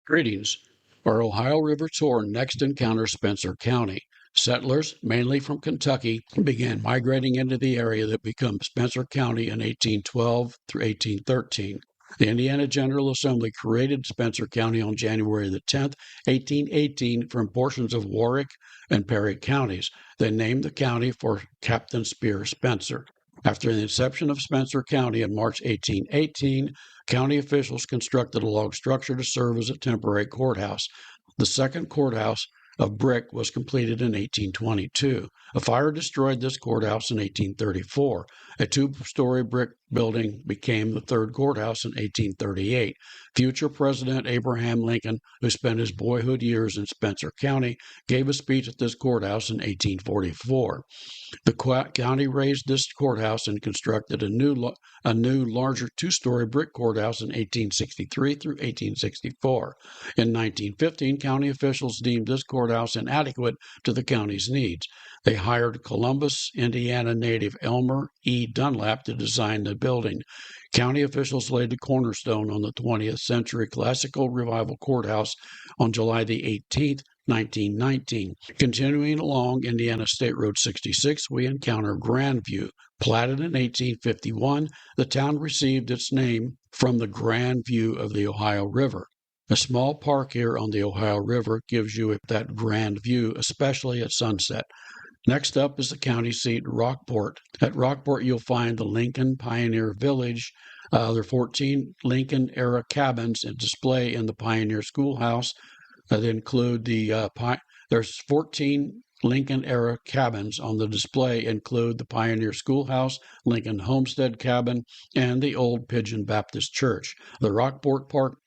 Greetings. Our Ohio River tour next encounters Spencer County. Settlers, mainly from Kentucky, began migrating into the area that became Spencer County in 1812 through 1813. The Indiana General Assembly created Spencer County on January the 10th, 1818, from portions of Warrick and Perry counties. They named the county for Captain Spear Spencer. After the inception of Spencer County in March 1818, county officials constructed a log structure to serve as a temporary courthouse. The second courthouse of brick was completed in 1822. A fire destroyed this courthouse in 1834. A two-story brick building became the third courthouse in 1838. Future President Abraham Lincoln, who spent his boyhood years in Spencer County, gave a speech at this courthouse in 1844. The county raised this courthouse and constructed a new, larger two-story brick courthouse in 1863 through 1864. In 1915, county officials deemed this courthouse inadequate to the county's needs. They hired Columbus, Indiana native Elmer E. Dunlap to design the building. County officials laid the cornerstone on the 20th century classical revival courthouse on July the 18th, 1919. Continuing along Indiana State Road 66, we encounter Grandview. Platted in 1851, the town received its name from the grand view of the Ohio River. A small park here on the Ohio River gives you that grand view, especially at sunset. Next up is the county seat, Rockport. At Rockport, you'll find the Lincoln Pioneer Village. There are 14 Lincoln-era cabins in display in the Pioneer Schoolhouse. That include there's 14 Lincoln-era cabins on the display, include the Pioneer Schoolhouse, Lincoln Homestead Cabin, and the Old Pigeon Baptist Church. The Rockport Park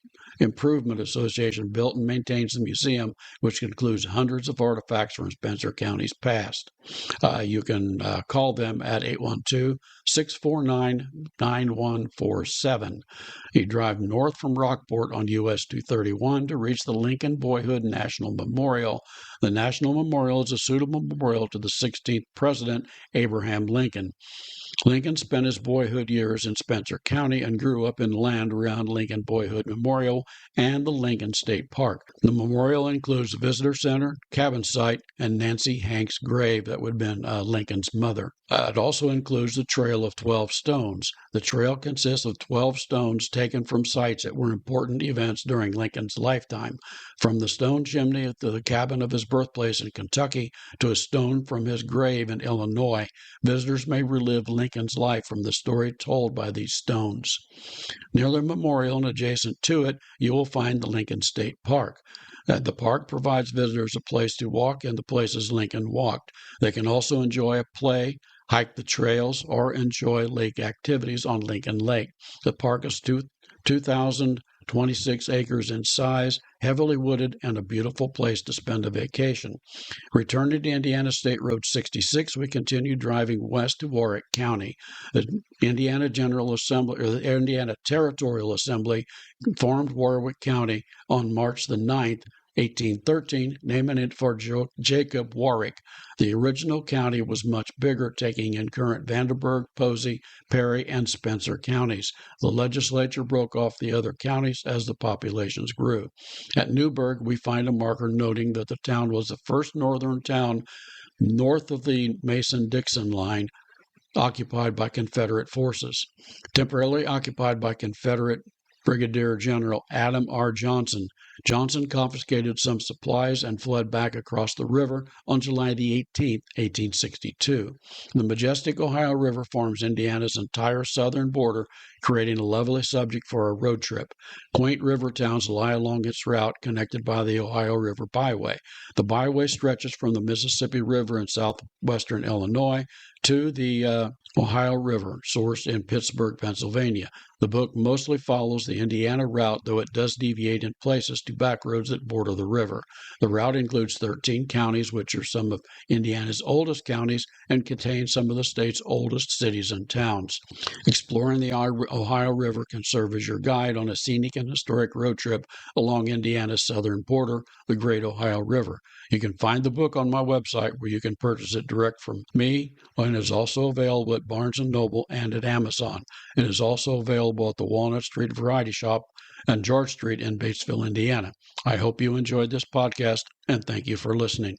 Improvement Association built and maintains the museum, which includes hundreds of artifacts from Spencer County's past. You can call them at 812-649-9147. You drive north from Rockport on US 231 to reach the Lincoln Boyhood National Memorial. The National Memorial is a suitable memorial to the 16th President, Abraham Lincoln. Lincoln spent his boyhood years in Spencer County and grew up in land around Lincoln Boyhood Memorial and the Lincoln State Park. The memorial includes a visitor center, cabin site, and Nancy Hanks' grave that would have been Lincoln's mother. It also includes the Trail of 12 Stones. The trail consists of 12 stones taken from sites that were important events during Lincoln's lifetime, from the stone chimney at the cabin of his birthplace in Kentucky to a stone from his grave in Illinois. Visitors may relive Lincoln's life from the story told by these stones. Near the memorial and adjacent to it, you will find the Lincoln State Park. The park provides visitors a place to walk in the places Lincoln walked. They can also enjoy a play, hike the trails, or enjoy lake activities on Lincoln Lake. The park is 2,026 acres in size, heavily wooded, and a beautiful place to spend a vacation. Returning to Indiana State Road 66, we continue driving west to Warrick County. The Indiana General Assembly, or the Indiana Territorial Assembly, formed Warrick County on March the 9th, 1813, naming it for Jacob Warrick. The original county was much bigger, taking in current Vanderburgh, Posey, Perry, and Spencer counties. The legislature broke off the other counties as the populations grew. At Newburgh, we find a marker noting that the town was the first northern town north of the Mason-Dixon line occupied by Confederate forces. Temporarily occupied by Confederate Brigadier General Adam R. Johnson. Johnson confiscated some supplies and fled back across the river on July the 18th, 1862. The majestic Ohio River forms Indiana's entire southern border, creating a lovely subject for a road trip. Quaint river towns lie along its route, connected by the Ohio River Byway. The byway stretches from the Mississippi River in southwestern Illinois to the Ohio River, source in Pittsburgh, Pennsylvania. The book mostly follows the Indiana route, though it does deviate in places to back roads that border the river. The route includes 13 counties, which are some of Indiana's oldest counties and contain some of the state's oldest cities and towns. Exploring the Ohio River can serve as your guide on a scenic and historic road trip along Indiana's southern border, the Great Ohio River. You can find the book on my website, where you can purchase it direct from me, and is also available at Barnes & Noble and at Amazon. It is also available at the Walnut Street Variety Shop and George Street in Batesville, Indiana. I hope you enjoyed this podcast, and thank you for listening.